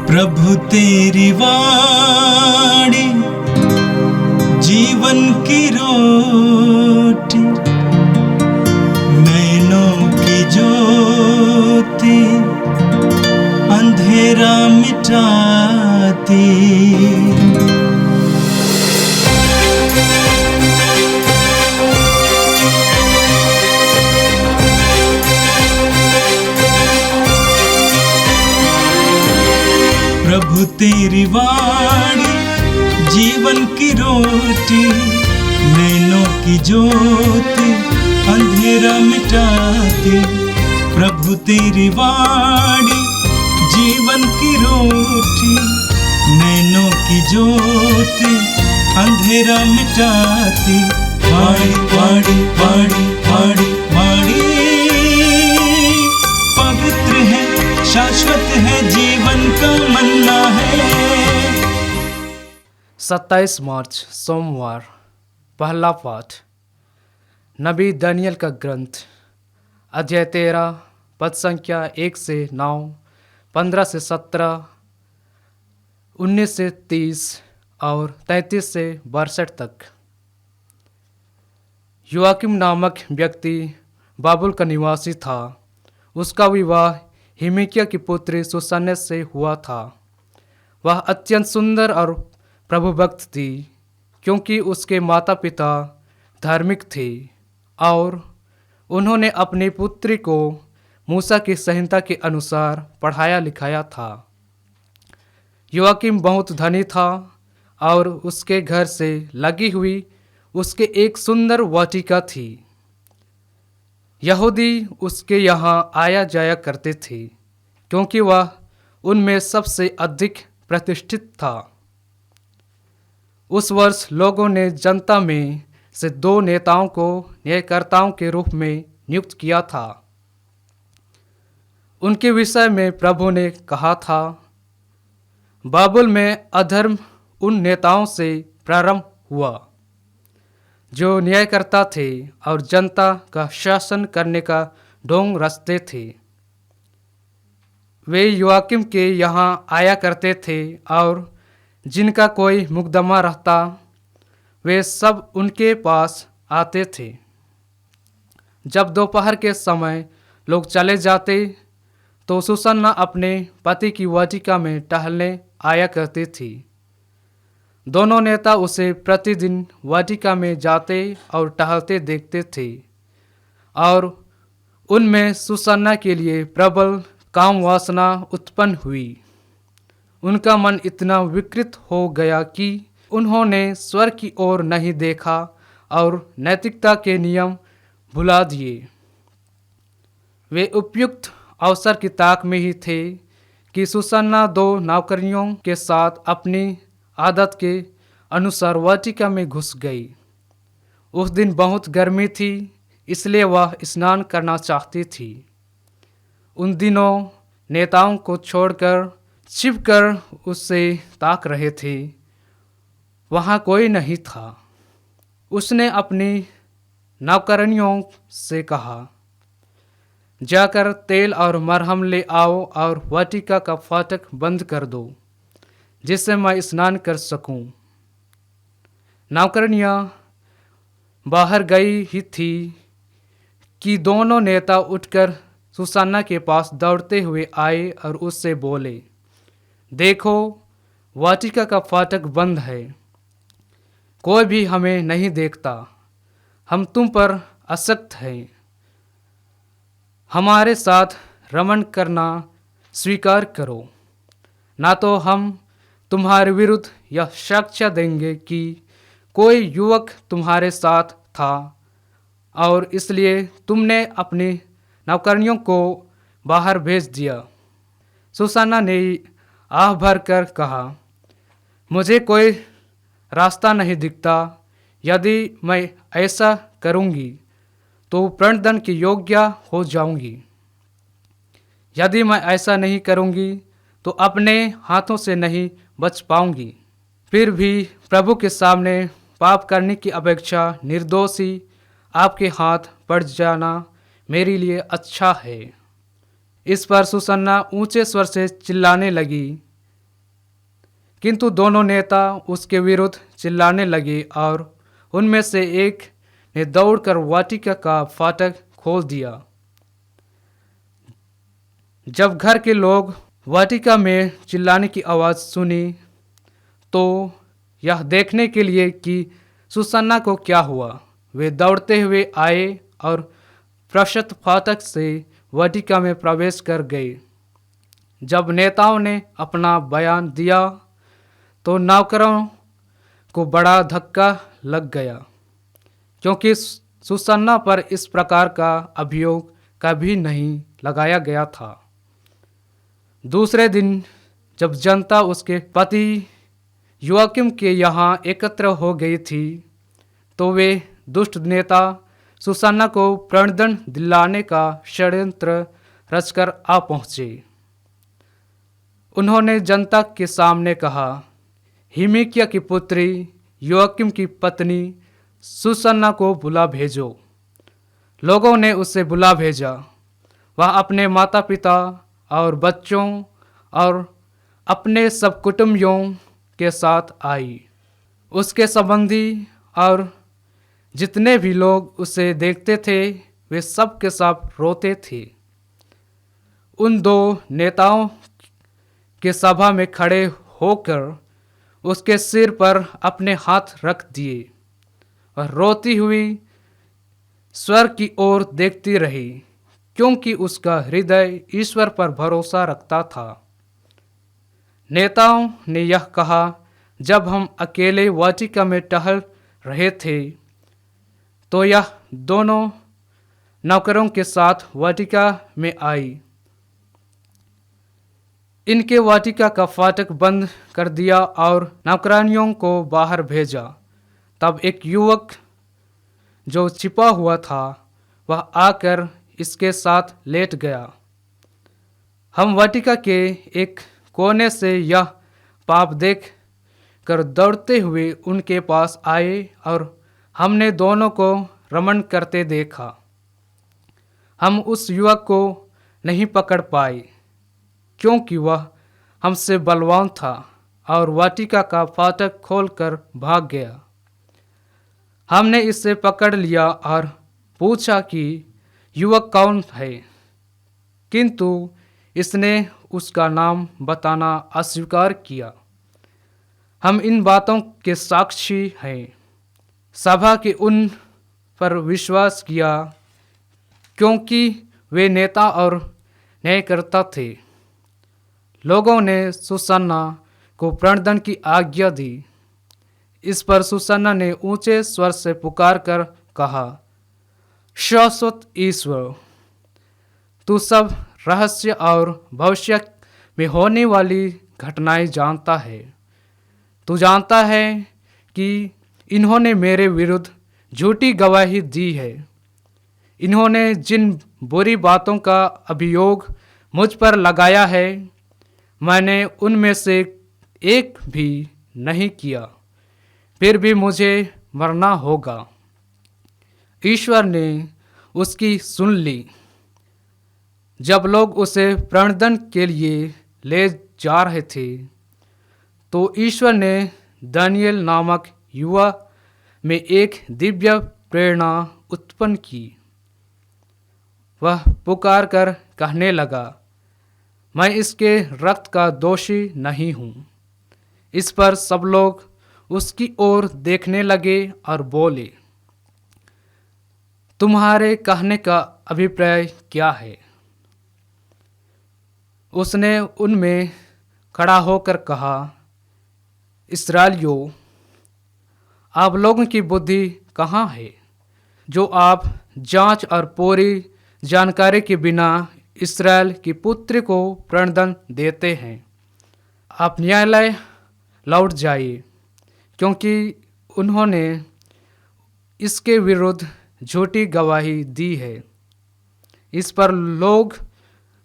प्रभु तेरी वाणी जीवन की रोटी, नैनों की ज्योति अंधेरा मिटाती। प्रभु तेरी वाणी जीवन की रोटी, नैनों की ज्योति अंधेरा मिटाती। प्रभु तेरी वाणी जीवन की रोटी, नैनों की ज्योति अंधेरा मिटाती। वाणी वाणी वाणी वाणी वाणी पवित्र है, शाश्वत है, जीवन का मन्ना है। 27 मार्च सोमवार। पहला पाठ नबी दानियल का ग्रंथ, अध्याय 13, पद संख्या 1 से 9, 15 से 17, 19 से 30 और 33 से 62 तक। योआकिम नामक व्यक्ति बाबुल का निवासी था। उसका विवाह हिमिकिया की पुत्री सुसन्ना से हुआ था। वह अत्यंत सुंदर और प्रभुभक्त थी, क्योंकि उसके माता पिता धार्मिक थे और उन्होंने अपनी पुत्री को मूसा की संहिता के अनुसार पढ़ाया लिखाया था। योआकिम बहुत धनी था और उसके घर से लगी हुई उसके एक सुंदर वाटिका थी। यहूदी उसके यहाँ आया जाया करते थे, क्योंकि वह उनमें सबसे अधिक प्रतिष्ठित था। उस वर्ष लोगों ने जनता में से 2 नेताओं को न्यायकर्ताओं के रूप में नियुक्त किया था। उनके विषय में प्रभु ने कहा था, बाबुल में अधर्म उन नेताओं से प्रारंभ हुआ जो न्यायकर्ता थे और जनता का शासन करने का ढोंग रचते थे। वे योआकिम के यहाँ आया करते थे और जिनका कोई मुकदमा रहता वे सब उनके पास आते थे। जब दोपहर के समय लोग चले जाते तो सुसन्ना अपने पति की वाटिका में टहलने आया करती थी। दोनों नेता उसे प्रतिदिन वाटिका में जाते और टहलते देखते थे और उनमें सुसन्ना के लिए प्रबल काम वासना उत्पन्न हुई। उनका मन इतना विकृत हो गया कि उन्होंने स्वर्ग की ओर नहीं देखा और नैतिकता के नियम भुला दिए। वे उपयुक्त अवसर की ताक में ही थे कि सुसन्ना 2 नौकरियों के साथ अपनी आदत के अनुसार वाटिका में घुस गई। उस दिन बहुत गर्मी थी, इसलिए वह स्नान करना चाहती थी। उन दिनों नेताओं को छोड़कर छिपकर उससे ताक रहे थे। वहाँ कोई नहीं था। उसने अपनी नौकरानियों से कहा, जाकर तेल और मरहम ले आओ और वाटिका का फाटक बंद कर दो, जिससे मैं स्नान कर सकूं। नौकरानियाँ बाहर गई ही थी कि दोनों नेता उठकर सुसन्ना के पास दौड़ते हुए आए और उससे बोले, देखो, वाटिका का फाटक बंद है, कोई भी हमें नहीं देखता। हम तुम पर आसक्त हैं। हमारे साथ रमण करना स्वीकार करो, ना तो हम तुम्हारे विरुद्ध यह साक्ष्य देंगे कि कोई युवक तुम्हारे साथ था और इसलिए तुमने अपनी नौकरानियों को बाहर भेज दिया। सुसन्ना ने आह भर कर कहा, मुझे कोई रास्ता नहीं दिखता। यदि मैं ऐसा करूंगी तो प्रणदंड की योग्य हो जाऊंगी। यदि मैं ऐसा नहीं करूंगी तो अपने हाथों से नहीं बच पाऊंगी। फिर भी प्रभु के सामने पाप करने की अपेक्षा निर्दोषी आपके हाथ पड़ जाना मेरे लिए अच्छा है। इस पर सुसन्ना ऊंचे स्वर से चिल्लाने लगी, किंतु दोनों नेता उसके विरुद्ध चिल्लाने लगे और उनमें से एक ने दौड़कर वाटिका का फाटक खोल दिया। जब घर के लोग वाटिका में चिल्लाने की आवाज़ सुनी तो यह देखने के लिए कि सुसन्ना को क्या हुआ, वे दौड़ते हुए आए और प्रशस्त फाटक से वाटिका में प्रवेश कर गए। जब नेताओं ने अपना बयान दिया तो नौकरों को बड़ा धक्का लग गया, क्योंकि सुसन्ना पर इस प्रकार का अभियोग कभी नहीं लगाया गया था। दूसरे दिन जब जनता उसके पति योआकिम के यहाँ एकत्र हो गई थी तो वे दुष्ट नेता सुसन्ना को प्रणदंड दिलाने का षड्यंत्र रचकर आ पहुँचे। उन्होंने जनता के सामने कहा, हिमिकिया की पुत्री योआकिम की पत्नी सुसन्ना को बुला भेजो। लोगों ने उसे बुला भेजा। वह अपने माता पिता और बच्चों और अपने सब कुटुंबियों के साथ आई। उसके संबंधी और जितने भी लोग उसे देखते थे वे सब के सब रोते थे। उन दो नेताओं के सभा में खड़े होकर उसके सिर पर अपने हाथ रख दिए और रोती हुई स्वर्ग की ओर देखती रही, क्योंकि उसका हृदय ईश्वर पर भरोसा रखता था। नेताओं ने यह कहा, जब हम अकेले वाटिका में टहल रहे थे तो यह दोनों नौकरों के साथ वाटिका में आई। इनके वाटिका का फाटक बंद कर दिया और नौकरानियों को बाहर भेजा। तब एक युवक जो छिपा हुआ था वह आकर इसके साथ लेट गया। हम वाटिका के एक कोने से यह पाप देख कर दौड़ते हुए उनके पास आए और हमने दोनों को रमण करते देखा। हम उस युवक को नहीं पकड़ पाए, क्योंकि वह हमसे बलवान था और वाटिका का फाटक खोलकर भाग गया। हमने इसे पकड़ लिया और पूछा कि युवक कौन है, किंतु इसने उसका नाम बताना अस्वीकार किया। हम इन बातों के साक्षी हैं। सभा के उन पर विश्वास किया, क्योंकि वे नेता और न्यायकर्ता थे। लोगों ने सुसन्ना को प्रणदंड की आज्ञा दी। इस पर सुसन्ना ने ऊंचे स्वर से पुकार कर कहा, शाश्वत ईश्वर, तू सब रहस्य और भविष्य में होने वाली घटनाएं जानता है। तू जानता है कि इन्होंने मेरे विरुद्ध झूठी गवाही दी है। इन्होंने जिन बुरी बातों का अभियोग मुझ पर लगाया है, मैंने उनमें से एक भी नहीं किया, फिर भी मुझे मरना होगा। ईश्वर ने उसकी सुन ली। जब लोग उसे प्रणदंड के लिए ले जा रहे थे तो ईश्वर ने दानियल नामक युवा में एक दिव्य प्रेरणा उत्पन्न की। वह पुकार कर कहने लगा, मैं इसके रक्त का दोषी नहीं हूँ। इस पर सब लोग उसकी ओर देखने लगे और बोले, तुम्हारे कहने का अभिप्राय क्या है? उसने उनमें खड़ा होकर कहा, इस्राएलियों, आप लोगों की बुद्धि कहाँ है, जो आप जांच और पूरी जानकारी के बिना इस्राएल की पुत्री को प्रणदंड देते हैं। आप न्यायालय लौट जाइए, क्योंकि उन्होंने इसके विरुद्ध झूठी गवाही दी है। इस पर लोग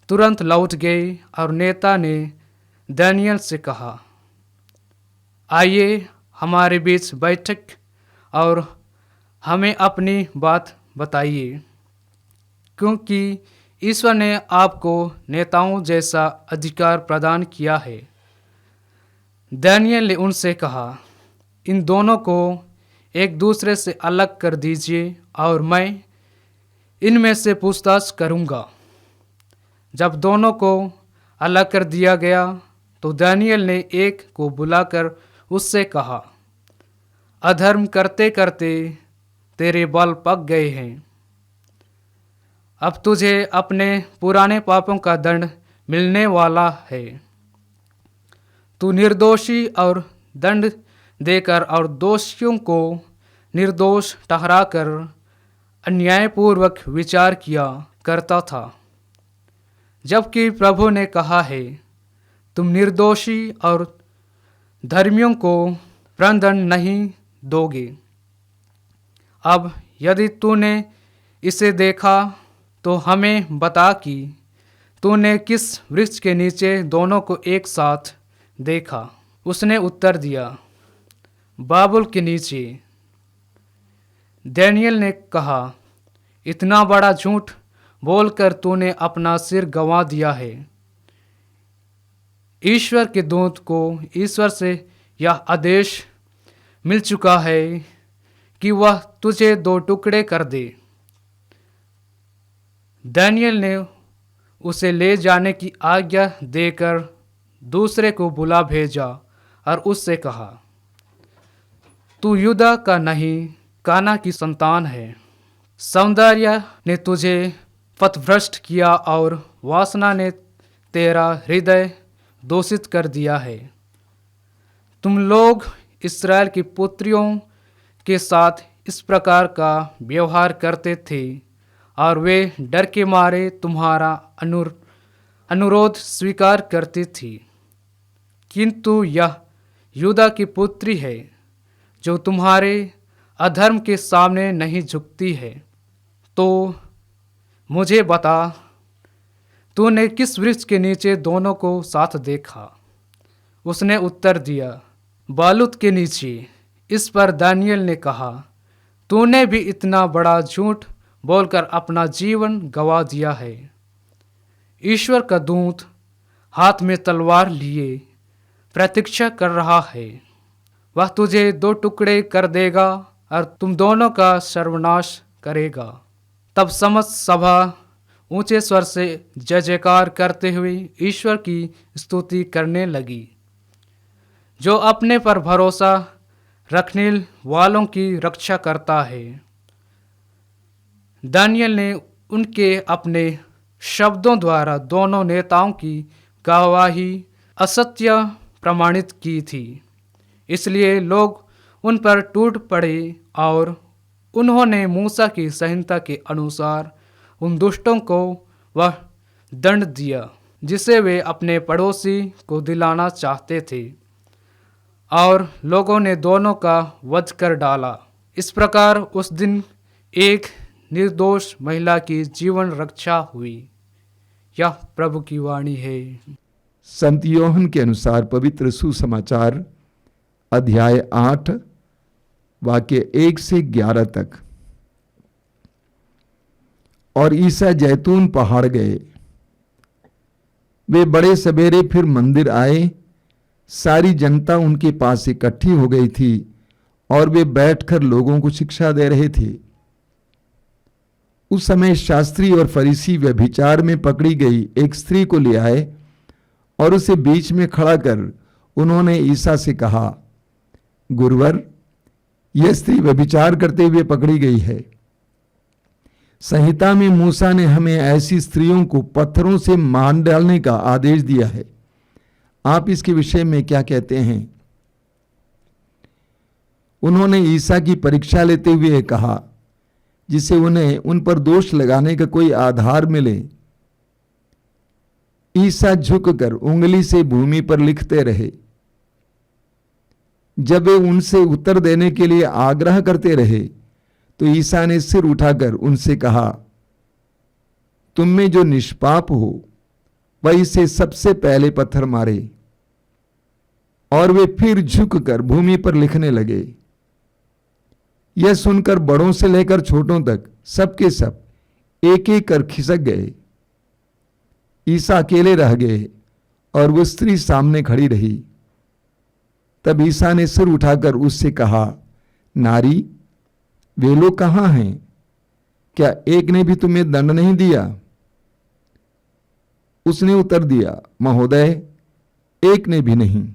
तुरंत लौट गए और नेता ने दानियल से कहा, आइए हमारे बीच बैठक और हमें अपनी बात बताइए, क्योंकि ईश्वर ने आपको नेताओं जैसा अधिकार प्रदान किया है। दानियेल ने उनसे कहा, इन दोनों को एक दूसरे से अलग कर दीजिए और मैं इनमें से पूछताछ करूंगा। जब दोनों को अलग कर दिया गया तो दानियेल ने एक को बुलाकर उससे कहा, अधर्म करते करते तेरे बाल पक गए हैं। अब तुझे अपने पुराने पापों का दंड मिलने वाला है। तू निर्दोषी और दंड देकर और दोषियों को निर्दोष ठहराकर अन्यायपूर्वक विचार किया करता था, जबकि प्रभु ने कहा है, तुम निर्दोषी और धर्मियों को प्रणदंड नहीं दोगे। अब यदि तूने इसे देखा तो हमें बता कि तूने किस वृक्ष के नीचे दोनों को एक साथ देखा। उसने उत्तर दिया, बाबुल के नीचे। दानियेल ने कहा, इतना बड़ा झूठ बोलकर तूने अपना सिर गंवा दिया है। ईश्वर के दूत को ईश्वर से यह आदेश मिल चुका है कि वह तुझे दो टुकड़े कर दे। दानियेल ने उसे ले जाने की आज्ञा देकर दूसरे को बुला भेजा और उससे कहा, तू यूदा का नहीं, काना की संतान है। सौंदर्य ने तुझे पथभ्रष्ट किया और वासना ने तेरा हृदय दूषित कर दिया है। तुम लोग इस्राएल की पुत्रियों के साथ इस प्रकार का व्यवहार करते थे और वे डर के मारे तुम्हारा अनुरोध स्वीकार करती थी। किंतु यह यूदा की पुत्री है जो तुम्हारे अधर्म के सामने नहीं झुकती है। तो मुझे बता, तूने किस वृक्ष के नीचे दोनों को साथ देखा? उसने उत्तर दिया, बालूत के नीचे। इस पर दानियेल ने कहा, तूने भी इतना बड़ा झूठ बोलकर अपना जीवन गंवा दिया है। ईश्वर का दूत हाथ में तलवार लिए प्रतीक्षा कर रहा है। वह तुझे दो टुकड़े कर देगा और तुम दोनों का सर्वनाश करेगा। तब समस्त सभा ऊंचे स्वर से जय जयकार करते हुए ईश्वर की स्तुति करने लगी, जो अपने पर भरोसा रखने वालों की रक्षा करता है। दानियेल ने उनके अपने शब्दों द्वारा दोनों नेताओं की गवाही असत्य प्रमाणित की थी, इसलिए लोग उन पर टूट पड़े और उन्होंने मूसा की संहिता के अनुसार उन दुष्टों को वह दंड दिया जिसे वे अपने पड़ोसी को दिलाना चाहते थे, और लोगों ने दोनों का वध कर डाला। इस प्रकार उस दिन एक निर्दोष महिला की जीवन रक्षा हुई। यह प्रभु की वाणी है। संत योहन के अनुसार पवित्र सुसमाचार अध्याय 8 वाक्य 1 से 11 तक। और ईसा जैतून पहाड़ गए। वे बड़े सवेरे फिर मंदिर आए। सारी जनता उनके पास इकट्ठी हो गई थी और वे बैठकर लोगों को शिक्षा दे रहे थे। उस समय शास्त्री और फरीसी व्यभिचार में पकड़ी गई एक स्त्री को ले आए और उसे बीच में खड़ा कर उन्होंने ईसा से कहा, गुरुवर, यह स्त्री व्यभिचार करते हुए पकड़ी गई है। संहिता में मूसा ने हमें ऐसी स्त्रियों को पत्थरों से मार डालने का आदेश दिया है। आप इसके विषय में क्या कहते हैं? उन्होंने ईसा की परीक्षा लेते हुए कहा, जिसे उन्हें उन पर दोष लगाने का कोई आधार मिले। ईसा झुककर उंगली से भूमि पर लिखते रहे। जब वे उनसे उत्तर देने के लिए आग्रह करते रहे तो ईसा ने सिर उठाकर उनसे कहा, तुम में जो निष्पाप हो वह इसे सबसे पहले पत्थर मारे। और वे फिर झुककर भूमि पर लिखने लगे। यह सुनकर बड़ों से लेकर छोटों तक सबके सब एक एक कर खिसक गए। ईसा अकेले रह गए और वो स्त्री सामने खड़ी रही। तब ईसा ने सिर उठाकर उससे कहा, नारी, वे लोग कहाँ हैं? क्या एक ने भी तुम्हें दंड नहीं दिया? उसने उत्तर दिया, महोदय, एक ने भी नहीं।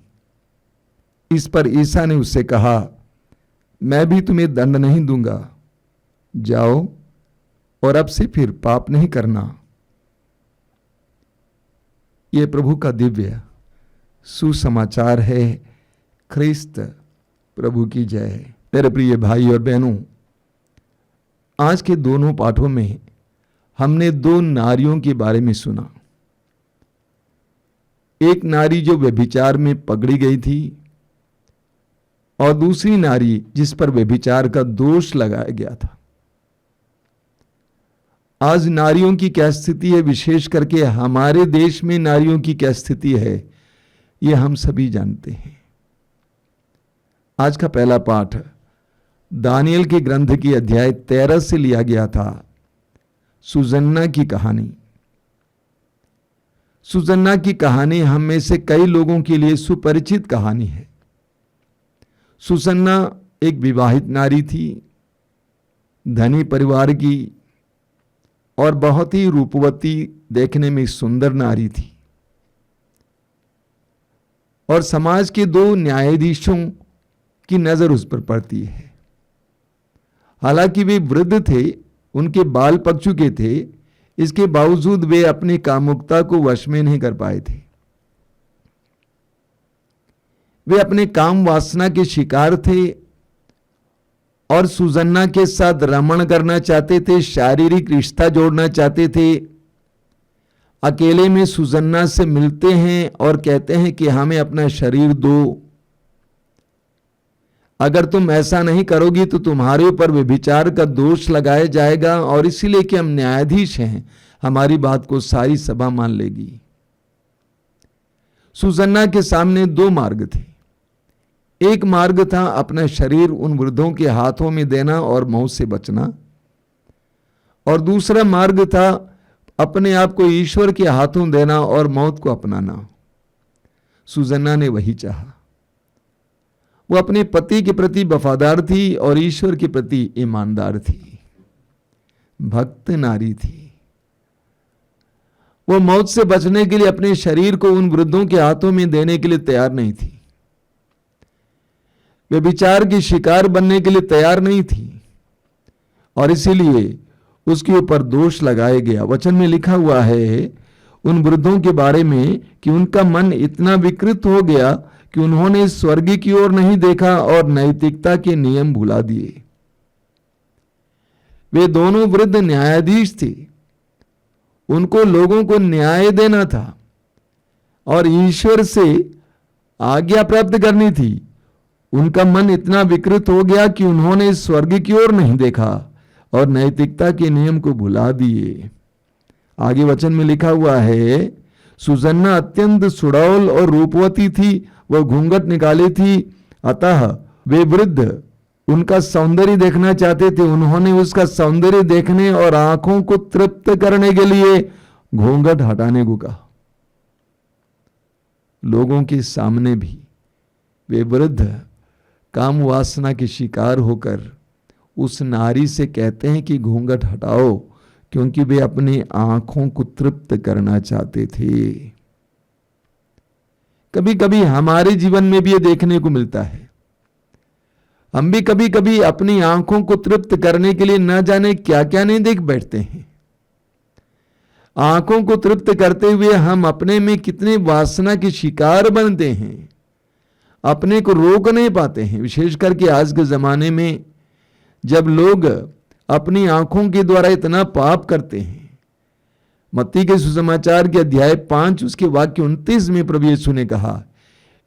इस पर ईसा ने उससे कहा, मैं भी तुम्हें दंड नहीं दूंगा, जाओ और अब से फिर पाप नहीं करना। यह प्रभु का दिव्य सुसमाचार है। ख्रिस्त प्रभु की जय। मेरे प्रिय भाई और बहनों, आज के दोनों पाठों में हमने दो नारियों के बारे में सुना। एक नारी जो व्यभिचार में पकड़ी गई थी और दूसरी नारी जिस पर व्यभिचार का दोष लगाया गया था। आज नारियों की क्या स्थिति है, विशेष करके हमारे देश में नारियों की क्या स्थिति है, यह हम सभी जानते हैं। आज का पहला पाठ दानियल के ग्रंथ की अध्याय 13 से लिया गया था। सुजन्ना की कहानी। सुजन्ना की कहानी हम में से कई लोगों के लिए सुपरिचित कहानी है। सुजन्ना एक विवाहित नारी थी, धनी परिवार की और बहुत ही रूपवती, देखने में सुंदर नारी थी। और समाज के दो न्यायाधीशों की नजर उस पर पड़ती है। हालांकि वे वृद्ध थे, उनके बाल पक चुके थे, इसके बावजूद वे अपनी कामुकता को वश में नहीं कर पाए थे। वे अपने काम वासना के शिकार थे और सुजन्ना के साथ रमण करना चाहते थे, शारीरिक रिश्ता जोड़ना चाहते थे। अकेले में सुजन्ना से मिलते हैं और कहते हैं कि हमें अपना शरीर दो, अगर तुम ऐसा नहीं करोगी तो तुम्हारे ऊपर व्यभिचार का दोष लगाया जाएगा और इसीलिए कि हम न्यायाधीश हैं, हमारी बात को सारी सभा मान लेगी। सुजन्ना के सामने दो मार्ग थे। एक मार्ग था अपना शरीर उन वृद्धों के हाथों में देना और मौत से बचना, और दूसरा मार्ग था अपने आप को ईश्वर के हाथों देना और मौत को अपनाना। सुजन्ना ने वही चाहा। वो अपने पति के प्रति वफादार थी और ईश्वर के प्रति ईमानदार थी, भक्त नारी थी। वो मौत से बचने के लिए अपने शरीर को उन वृद्धों के हाथों में देने के लिए तैयार नहीं थी। वे विचार की शिकार बनने के लिए तैयार नहीं थी और इसीलिए उसके ऊपर दोष लगाया गया। वचन में लिखा हुआ है उन वृद्धों के बारे में कि उनका मन इतना विकृत हो गया कि उन्होंने स्वर्ग की ओर नहीं देखा और नैतिकता के नियम भुला दिए। वे दोनों वृद्ध न्यायाधीश थे, उनको लोगों को न्याय देना था और ईश्वर से आज्ञा प्राप्त करनी थी। उनका मन इतना विकृत हो गया कि उन्होंने स्वर्ग की ओर नहीं देखा और नैतिकता के नियम को भुला दिए। आगे वचन में लिखा हुआ है, सुजन्ना अत्यंत सुडौल और रूपवती थी, वह घूंघट निकाली थी, अतः वे वृद्ध उनका सौंदर्य देखना चाहते थे। उन्होंने उसका सौंदर्य देखने और आंखों को तृप्त करने के लिए घूंघट हटाने को कहा। लोगों के सामने भी वे वृद्ध काम वासना के शिकार होकर उस नारी से कहते हैं कि घूंघट हटाओ, क्योंकि वे अपनी आंखों को तृप्त करना चाहते थे। कभी कभी हमारे जीवन में भी ये देखने को मिलता है। हम भी कभी कभी अपनी आंखों को तृप्त करने के लिए न जाने क्या क्या नहीं देख बैठते हैं। आंखों को तृप्त करते हुए हम अपने में कितने वासना के शिकार बनते हैं, अपने को रोक नहीं पाते हैं। विशेष करके आज के जमाने में जब लोग अपनी आंखों के द्वारा इतना पाप करते हैं। मत्ती के सुसमाचार के अध्याय 5 उसके वाक्य 29 में प्रभु यीशु ने कहा,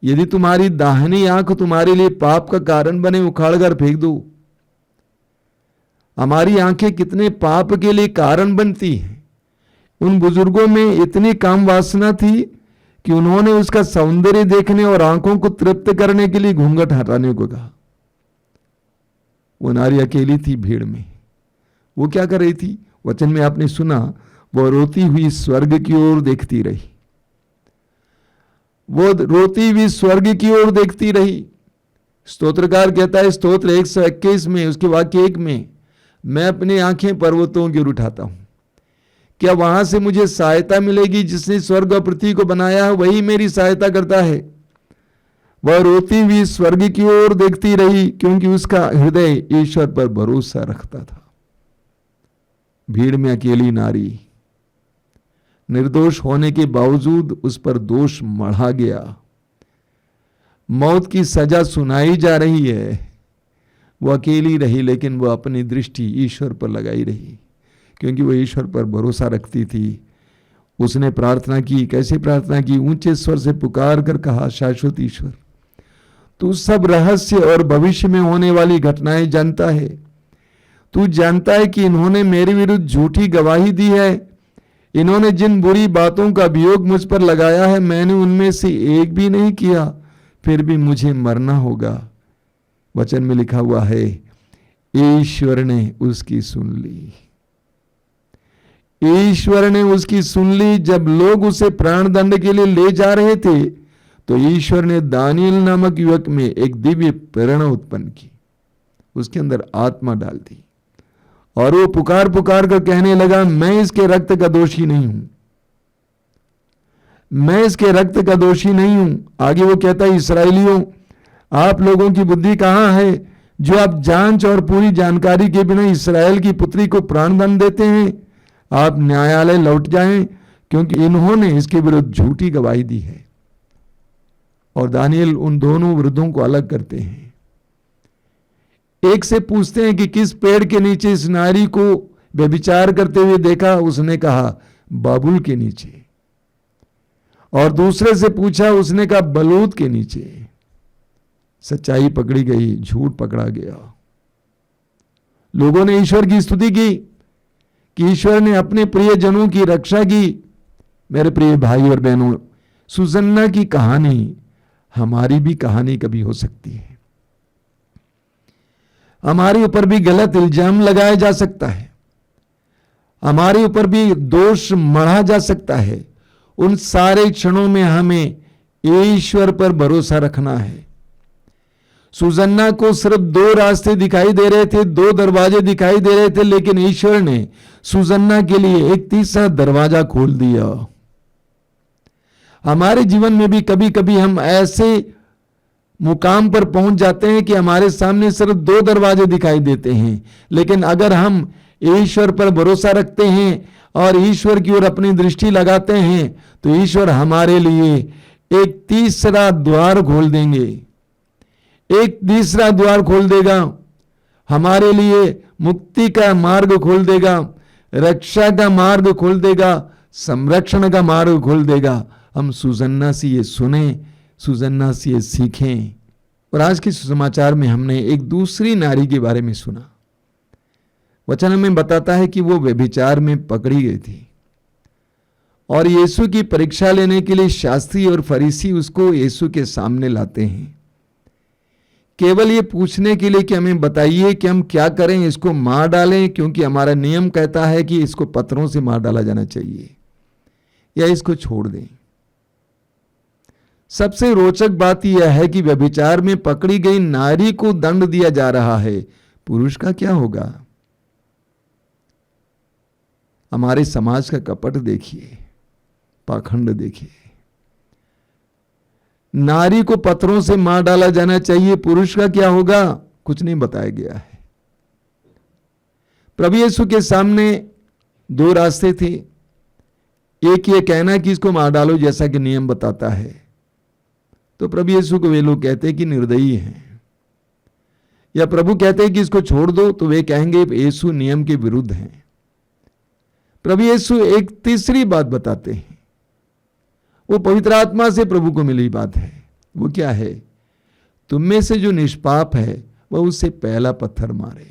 यदि तुम्हारी दाहिनी आंख तुम्हारे लिए पाप का कारण बने, उखाड़ कर फेंक दो। हमारी आंखें कितने पाप के लिए कारण बनती हैं। उन बुजुर्गों में इतनी काम वासना थी कि उन्होंने उसका सौंदर्य देखने और आंखों को तृप्त करने के लिए घूंघट हटाने को कहा। वो नारी अकेली थी भीड़ में। वो क्या कर रही थी? वचन में आपने सुना, वो रोती हुई स्वर्ग की ओर देखती रही। वो रोती हुई स्वर्ग की ओर देखती रही। स्तोत्रकार कहता है स्तोत्र 121 में, उसके वाक्य 1 में, मैं अपनी आंखें पर्वतों की ओर उठाता हूं, क्या वहां से मुझे सहायता मिलेगी? जिसने स्वर्ग और पृथ्वी को बनाया है वही मेरी सहायता करता है। वह रोती हुई स्वर्ग की ओर देखती रही, क्योंकि उसका हृदय ईश्वर पर भरोसा रखता था। भीड़ में अकेली नारी, निर्दोष होने के बावजूद उस पर दोष मढ़ा गया, मौत की सजा सुनाई जा रही है, वो अकेली रही, लेकिन वो अपनी दृष्टि ईश्वर पर लगाई रही, क्योंकि वो ईश्वर पर भरोसा रखती थी। उसने प्रार्थना की। कैसे प्रार्थना की? ऊंचे स्वर से पुकार कर कहा, शाश्वत ईश्वर, तू सब रहस्य और भविष्य में होने वाली घटनाएं जानता है। तू जानता है कि इन्होंने मेरे विरुद्ध झूठी गवाही दी है। इन्होंने जिन बुरी बातों का अभियोग मुझ पर लगाया है, मैंने उनमें से एक भी नहीं किया, फिर भी मुझे मरना होगा। वचन में लिखा हुआ है, ईश्वर ने उसकी सुन ली। ईश्वर ने उसकी सुन ली। जब लोग उसे प्राण दंड के लिए ले जा रहे थे, तो ईश्वर ने दानियल नामक युवक में एक दिव्य प्रेरणा उत्पन्न की, उसके अंदर आत्मा डाल दी, और वो पुकार पुकार कर कहने लगा, मैं इसके रक्त का दोषी नहीं हूं, मैं इसके रक्त का दोषी नहीं हूं। आगे वो कहता है, इस्राएलियों, आप लोगों की बुद्धि कहां है, जो आप जांच और पूरी जानकारी के बिना इस्राएल की पुत्री को प्राणदंड देते हैं। आप न्यायालय लौट जाएं, क्योंकि इन्होंने इसके विरुद्ध झूठी गवाही दी है। और दानियल उन दोनों वृद्धों को अलग करते हैं। एक से पूछते हैं कि किस पेड़ के नीचे इस नारी को व्यभिचार करते हुए देखा? उसने कहा, बाबुल के नीचे। और दूसरे से पूछा, उसने कहा, बलूत के नीचे। सच्चाई पकड़ी गई, झूठ पकड़ा गया। लोगों ने ईश्वर की स्तुति की कि ईश्वर ने अपने प्रिय जनों की रक्षा की। मेरे प्रिय भाई और बहनों, सुसन्ना की कहानी हमारी भी कहानी कभी हो सकती है। हमारे ऊपर भी गलत इल्जाम लगाया जा सकता है, हमारे ऊपर भी दोष मढ़ा जा सकता है। उन सारे क्षणों में हमें ईश्वर पर भरोसा रखना है। सुसन्ना को सिर्फ 2 रास्ते दिखाई दे रहे थे, 2 दरवाजे दिखाई दे रहे थे, लेकिन ईश्वर ने सुसन्ना के लिए एक तीसरा दरवाजा खोल दिया। हमारे जीवन में भी कभी कभी हम ऐसे मुकाम पर पहुंच जाते हैं कि हमारे सामने सिर्फ 2 दरवाजे दिखाई देते हैं, लेकिन अगर हम ईश्वर पर भरोसा रखते हैं और ईश्वर की ओर अपनी दृष्टि लगाते हैं, तो ईश्वर हमारे लिए एक तीसरा द्वार खोल देंगे, एक तीसरा द्वार खोल देगा, हमारे लिए मुक्ति का मार्ग खोल देगा, रक्षा का मार्ग खोल देगा, संरक्षण का मार्ग खोल देगा। हम सुसन्ना से ये सुने, सुसन्ना से ये सीखें। और आज के सुसमाचार में हमने एक दूसरी नारी के बारे में सुना। वचन हमें बताता है कि वो व्यभिचार में पकड़ी गई थी और यीशु की परीक्षा लेने के लिए शास्त्री और फरीसी उसको यीशु के सामने लाते हैं, केवल ये पूछने के लिए कि हमें बताइए कि हम क्या करें, इसको मार डालें, क्योंकि हमारा नियम कहता है कि इसको पत्थरों से मार डाला जाना चाहिए, या इसको छोड़ दें। सबसे रोचक बात यह है कि व्यभिचार में पकड़ी गई नारी को दंड दिया जा रहा है, पुरुष का क्या होगा? हमारे समाज का कपट देखिए, पाखंड देखिए। नारी को पत्थरों से मार डाला जाना चाहिए, पुरुष का क्या होगा? कुछ नहीं बताया गया है। प्रभु यीशु के सामने 2 रास्ते थे। एक ये कहना कि इसको मार डालो जैसा कि नियम बताता है, तो प्रभु यीशु को वे लोग कहते हैं कि निर्दयी हैं। या प्रभु कहते हैं कि इसको छोड़ दो, तो वे कहेंगे यीशु नियम के विरुद्ध हैं। प्रभु यीशु एक तीसरी बात बताते हैं, वो पवित्र आत्मा से प्रभु को मिली बात है। वो क्या है? तुम में से जो निष्पाप है वह उससे पहला पत्थर मारे।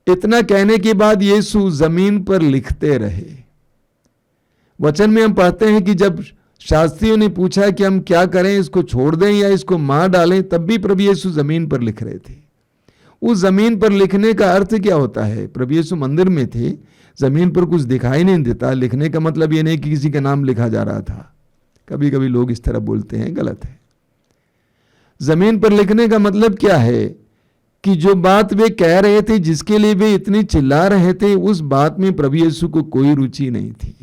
इतना कहने के बाद यीशु जमीन पर लिखते रहे। वचन में हम पढ़ते हैं कि जब शास्त्रियों ने पूछा कि हम क्या करें, इसको छोड़ दें या इसको मार डालें, तब भी प्रभु यीशु जमीन पर लिख रहे थे। उस जमीन पर लिखने का अर्थ क्या होता है? प्रभु यीशु मंदिर में थे, जमीन पर कुछ दिखाई नहीं देता। लिखने का मतलब ये नहीं कि किसी का नाम लिखा जा रहा था। कभी कभी लोग इस तरह बोलते हैं, गलत है। जमीन पर लिखने का मतलब क्या है कि जो बात वे कह रहे थे, जिसके लिए वे इतनी चिल्ला रहे थे, उस बात में प्रभु यीशु को कोई रुचि नहीं थी।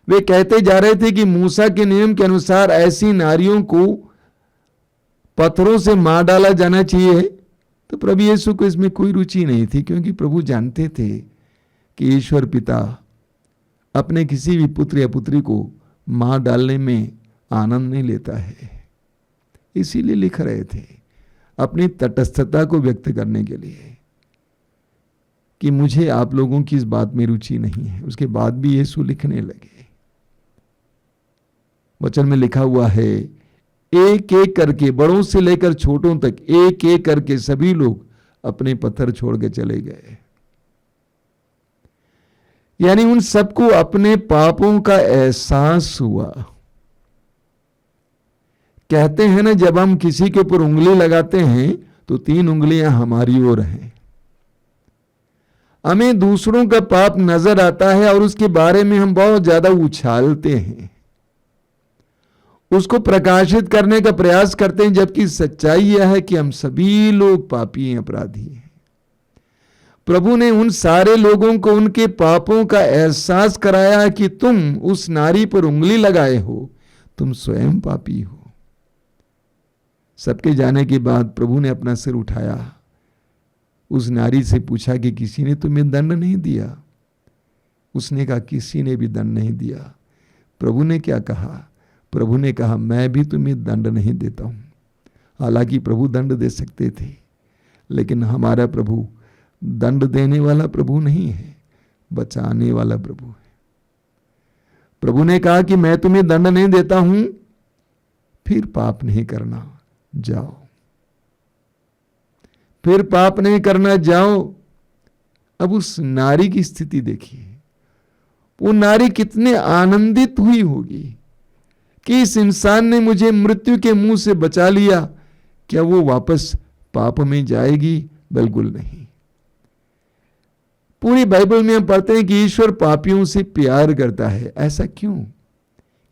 वे कहते जा रहे थे कि मूसा के नियम के अनुसार ऐसी नारियों को पत्थरों से मार डाला जाना चाहिए, तो प्रभु यीशु को इसमें कोई रुचि नहीं थी, क्योंकि प्रभु जानते थे कि ईश्वर पिता अपने किसी भी पुत्र या पुत्री को मार डालने में आनंद नहीं लेता है। इसीलिए लिख रहे थे, अपनी तटस्थता को व्यक्त करने के लिए कि मुझे आप लोगों की इस बात में रुचि नहीं है। उसके बाद भी यीशु लिखने लगे। वचन में लिखा हुआ है, एक एक करके, बड़ों से लेकर छोटों तक, एक एक करके सभी लोग अपने पत्थर छोड़ के चले गए। यानी उन सबको अपने पापों का एहसास हुआ। कहते हैं ना, जब हम किसी के ऊपर उंगली लगाते हैं तो 3 उंगलियां हमारी ओर हैं। हमें दूसरों का पाप नजर आता है और उसके बारे में हम बहुत ज्यादा उछालते हैं, उसको प्रकाशित करने का प्रयास करते हैं, जबकि सच्चाई यह है कि हम सभी लोग पापी हैं, अपराधी हैं। प्रभु ने उन सारे लोगों को उनके पापों का एहसास कराया कि तुम उस नारी पर उंगली लगाए हो, तुम स्वयं पापी हो। सबके जाने के बाद प्रभु ने अपना सिर उठाया, उस नारी से पूछा कि किसी ने तुम्हें दंड नहीं दिया? उसने कहा, किसी ने भी दंड नहीं दिया। प्रभु ने क्या कहा? प्रभु ने कहा, मैं भी तुम्हें दंड नहीं देता हूं। हालांकि प्रभु दंड दे सकते थे, लेकिन हमारा प्रभु दंड देने वाला प्रभु नहीं है, बचाने वाला प्रभु है। प्रभु ने कहा कि मैं तुम्हें दंड नहीं देता हूं, फिर पाप नहीं करना, जाओ। फिर पाप नहीं करना, जाओ। अब उस नारी की स्थिति देखिए। वो नारी कितने आनंदित हुई होगी कि इस इंसान ने मुझे मृत्यु के मुंह से बचा लिया। क्या वो वापस पाप में जाएगी? बिल्कुल नहीं। पूरी बाइबल में हम पढ़ते हैं कि ईश्वर पापियों से प्यार करता है। ऐसा क्यों?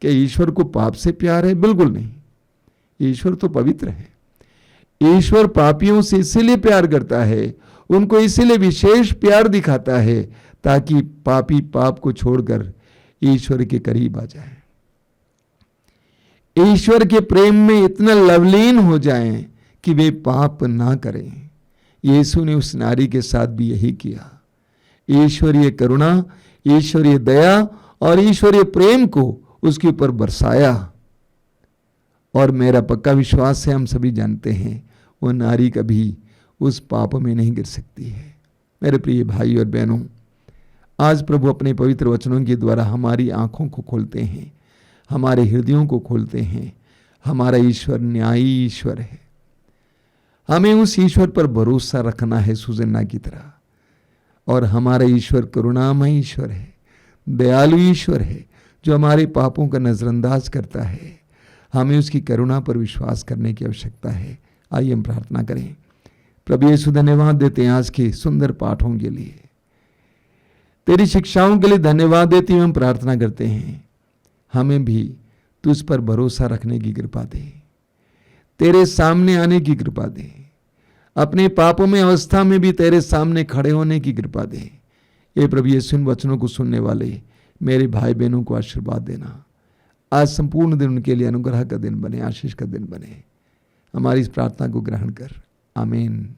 क्या ईश्वर को पाप से प्यार है? बिल्कुल नहीं। ईश्वर तो पवित्र है। ईश्वर पापियों से इसीलिए प्यार करता है, उनको इसीलिए विशेष प्यार दिखाता है, ताकि पापी पाप को छोड़कर ईश्वर के करीब आ जाए, ईश्वर के प्रेम में इतना लवलीन हो जाएं कि वे पाप ना करें। यीशु ने उस नारी के साथ भी यही किया। ईश्वरीय करुणा, ईश्वरीय दया और ईश्वरीय प्रेम को उसके ऊपर बरसाया। और मेरा पक्का विश्वास है, हम सभी जानते हैं, वो नारी कभी उस पाप में नहीं गिर सकती है। मेरे प्रिय भाई और बहनों, आज प्रभु अपने पवित्र वचनों के द्वारा हमारी आंखों को खोलते हैं, हमारे हृदयों को खोलते हैं। हमारा ईश्वर न्यायी ईश्वर है। हमें उस ईश्वर पर भरोसा रखना है सुजन्ना की तरह। और हमारा ईश्वर करुणामय ईश्वर है, दयालु ईश्वर है, जो हमारे पापों का नजरअंदाज करता है। हमें उसकी करुणा पर विश्वास करने की आवश्यकता है। आइए हम प्रार्थना करें। प्रभु यीशु, धन्यवाद देते हैं आज के सुंदर पाठों के लिए, तेरी शिक्षाओं के लिए धन्यवाद देते हुए हम प्रार्थना करते हैं, हमें भी तुझ पर भरोसा रखने की कृपा दे, तेरे सामने आने की कृपा दे, अपने पापों में अवस्था में भी तेरे सामने खड़े होने की कृपा दे। ये प्रभु यीशु इन वचनों को सुनने वाले मेरे भाई बहनों को आशीर्वाद देना। आज संपूर्ण दिन उनके लिए अनुग्रह का दिन बने, आशीष का दिन बने। हमारी इस प्रार्थना को ग्रहण कर। आमीन।